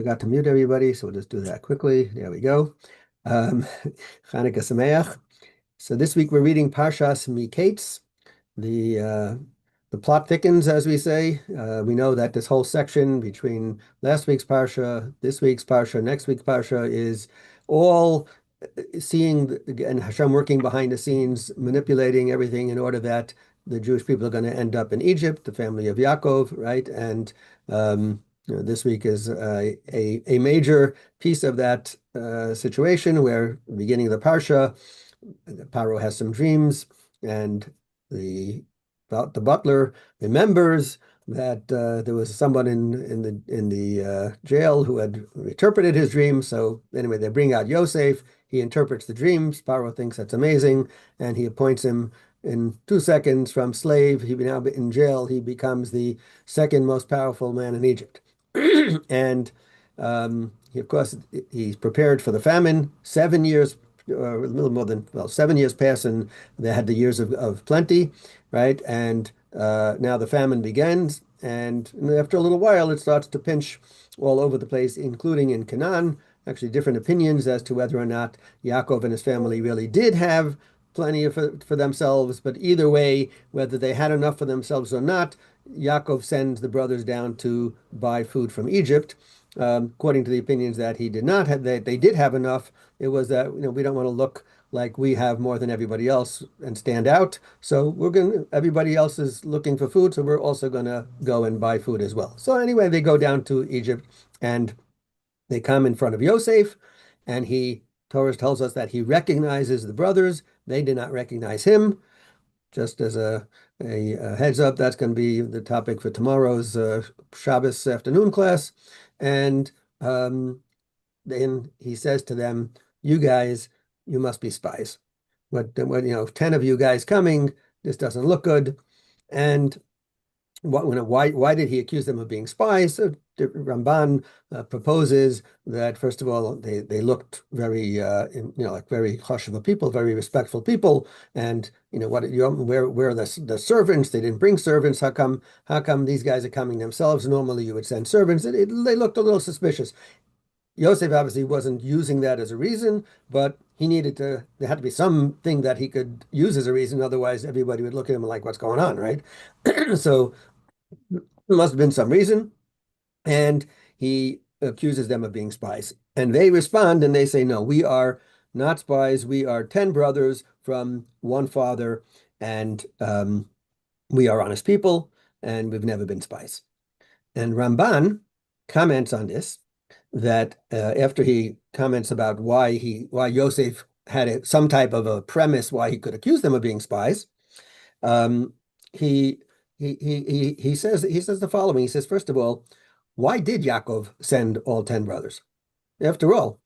Forgot to mute everybody, so we'll just do that quickly. There we go. Um, Chanukah Sameach. So this week we're reading Parshas Mikeitz. The plot thickens, as we say. We know that this whole section between last week's Parsha, this week's Parsha, next week's Parsha is all seeing and Hashem working behind the scenes, manipulating everything in order that the Jewish people are going to end up in Egypt, the family of Yaakov, right? And this week is a major piece of that situation where, beginning of the Parsha, Paro has some dreams, and the butler remembers that there was someone in the jail who had interpreted his dream. So anyway, they bring out Yosef. He interprets the dreams. Paro thinks that's amazing, and he appoints him in 2 seconds from slave. He now in jail. He becomes the second most powerful man in Egypt, and of course, he's prepared for the famine. 7 years a little more than, well, 7 years pass, and they had the years of plenty, right? And now the famine begins, and after a little while, it starts to pinch all over the place, including in Canaan. Actually, different opinions as to whether or not Yaakov and his family really did have plenty for themselves, but either way, whether they had enough for themselves or not, Yaakov sends the brothers down to buy food from Egypt. According to the opinions that he did not have, that they did have enough, it was that we don't want to look like we have more than everybody else and stand out. So everybody else is looking for food, so we're also gonna go and buy food as well. So anyway, they go down to Egypt and they come in front of Yosef, and Torah tells us that he recognizes the brothers. They did not recognize him. Just as a heads up, that's going to be the topic for tomorrow's Shabbos afternoon class. And then he says to them, "You guys, you must be spies. What 10 of you guys coming, this doesn't look good." And why did he accuse them of being spies? So Ramban proposes that, first of all, they looked very like very chashuva people, very respectful people, and where are the servants? They didn't bring servants. How come these guys are coming themselves? Normally you would send servants. They looked a little suspicious. Yosef obviously wasn't using that as a reason, but there had to be something that he could use as a reason. Otherwise, everybody would look at him like, what's going on, right? So there must have been some reason. And he accuses them of being spies. And they respond and they say, no, we are not spies. We are 10 brothers from one father, and we are honest people, and we've never been spies. And Ramban comments on this, that after he comments about why Yosef had some type of a premise why he could accuse them of being spies, um, he he says the following. He says, first of all, why did Yaakov send all 10 brothers? After all,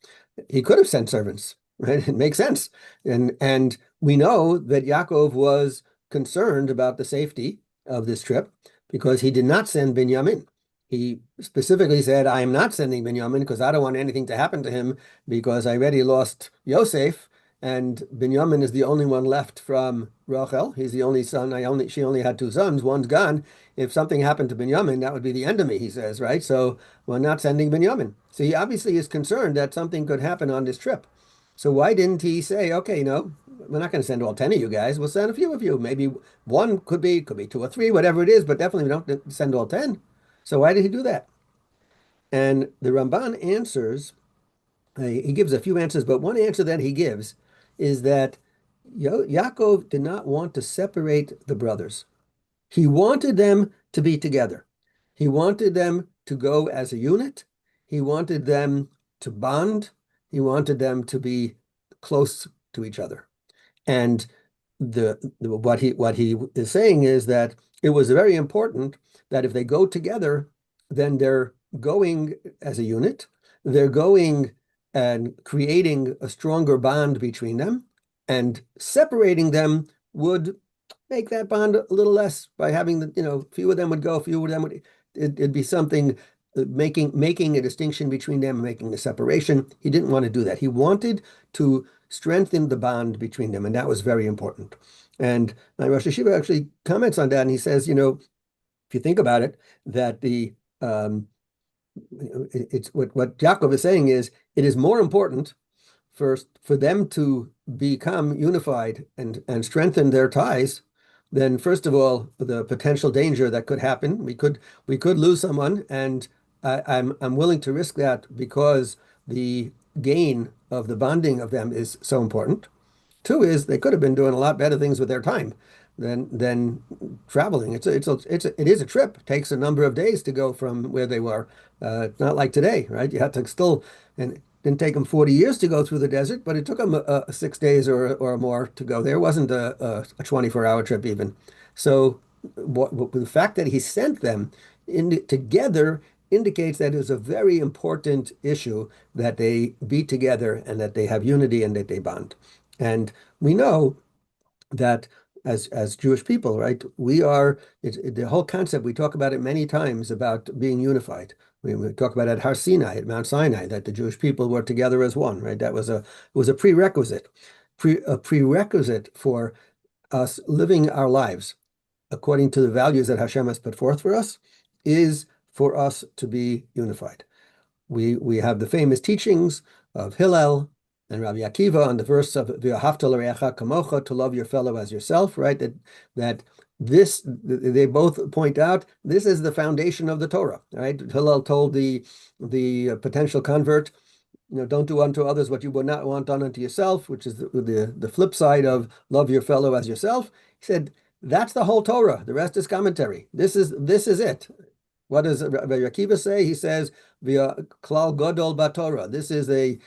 he could have sent servants, right? It makes sense. And we know that Yaakov was concerned about the safety of this trip because he did not send Binyamin. He specifically said, I am not sending Binyamin because I don't want anything to happen to him because I already lost Yosef, and Binyamin is the only one left from Rachel. He's the only son. She only had two sons. One's gone. If something happened to Binyamin, that would be the end of me, he says, right? So we're not sending Binyamin. So he obviously is concerned that something could happen on this trip. So why didn't he say, okay, no, we're not going to send all 10 of you guys. We'll send a few of you. Maybe one could be two or three, whatever it is, but definitely we don't send all 10. So why did he do that? And the Ramban answers, he gives a few answers, but one answer that he gives is that Yaakov did not want to separate the brothers. He wanted them to be together. He wanted them to go as a unit. He wanted them to bond. He wanted them to be close to each other. And what he is saying is that it was very important that if they go together, then they're going as a unit. They're going and creating a stronger bond between them, and separating them would make that bond a little less by having few of them would go, few of them would, it'd be something making a distinction between them, making a separation. He didn't want to do that. He wanted to strengthen the bond between them, and that was very important. And Rosh Hashiva actually comments on that, and he says, if you think about it, that it's what Yaakov is saying is it is more important first for them to become unified and strengthen their ties, then first of all, the potential danger that could happen. We could lose someone, and I'm willing to risk that because the gain of the bonding of them is so important. Two is they could have been doing a lot better things with their time than traveling. It is a trip. It takes a number of days to go from where they were. It's not like today, right? You had to still, and it didn't take them 40 years to go through the desert, but it took them 6 days or more to go there. It wasn't a 24-hour trip even. So the fact that he sent them together indicates that it's a very important issue that they be together and that they have unity and that they bond. And we know that as Jewish people, right, the whole concept, we talk about it many times about being unified. We talk about at Har Sinai, at Mount Sinai, that the Jewish people were together as one, right? That was a prerequisite, a prerequisite for us living our lives according to the values that Hashem has put forth for us, is for us to be unified. We have the famous teachings of Hillel and Rabbi Akiva on the verse of V'ahavta l'reacha kamocha, to love your fellow as yourself, right? That this, they both point out, this is the foundation of the Torah, right? Hillel told the potential convert, don't do unto others what you would not want done unto yourself, which is the flip side of love your fellow as yourself. He said, that's the whole Torah. The rest is commentary. This is it. What does Rabbi Akiva say? He says, "Via klal gadol b'Torah." This is the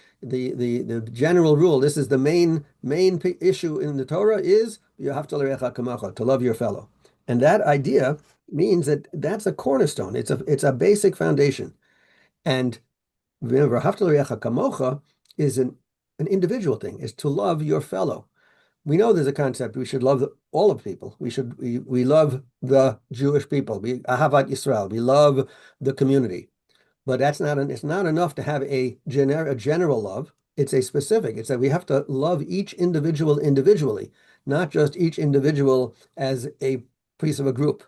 general rule. This is the main issue in the Torah is v'ahavta l'reacha kamocha, to love your fellow. And that idea means that that's a cornerstone. It's a basic foundation. And v'ahavta l'reacha kamocha is an individual thing. Is to love your fellow. We know there's a concept. We should love all of people. We love the Jewish people. We ahavat Yisrael. We love the community. But it's not enough to have a general love. It's a specific. It's that we have to love each individual individually, not just each individual as a piece of a group.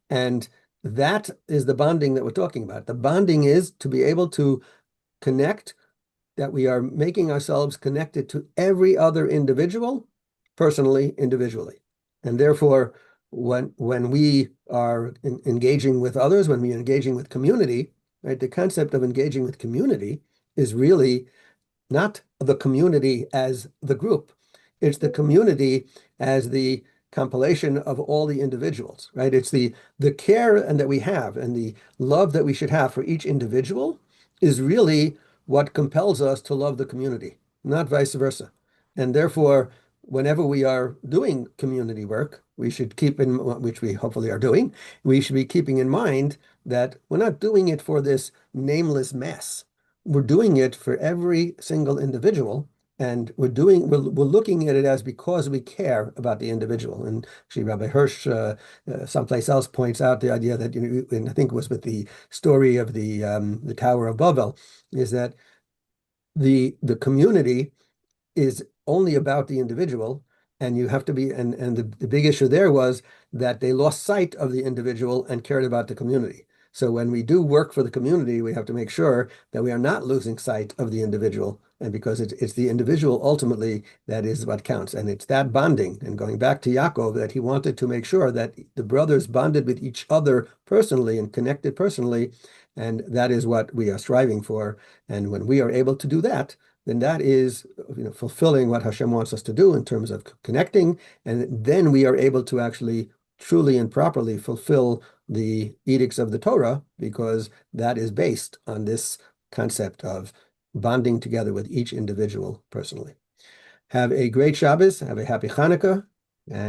And that is the bonding that we're talking about. The bonding is to be able to connect, that we are making ourselves connected to every other individual, personally, individually. And therefore, when we are engaging with others, when we're engaging with community, right, the concept of engaging with community is really not the community as the group. It's the community as the compilation of all the individuals, right? It's the care and that we have and the love that we should have for each individual is really what compels us to love the community, not vice versa. And therefore, whenever we are doing community work, we should keep in, which we hopefully are doing, we should be keeping in mind that we're not doing it for this nameless mass. We're doing it for every single individual, and we're looking at it as because we care about the individual. And actually, Rabbi Hirsch, someplace else, points out the idea that, and I think it was with the story of the Tower of Babel, is that the community is only about the individual, and you have to be, and the big issue there was that they lost sight of the individual and cared about the community. So when we do work for the community, we have to make sure that we are not losing sight of the individual, and because it's the individual ultimately that is what counts, and it's that bonding. And going back to Yaakov, that he wanted to make sure that the brothers bonded with each other personally and connected personally, and that is what we are striving for. And when we are able to do that, then that is fulfilling what Hashem wants us to do in terms of connecting, and then we are able to actually truly and properly fulfill the edicts of the Torah, because that is based on this concept of bonding together with each individual personally. Have a great Shabbos, have a happy Hanukkah, and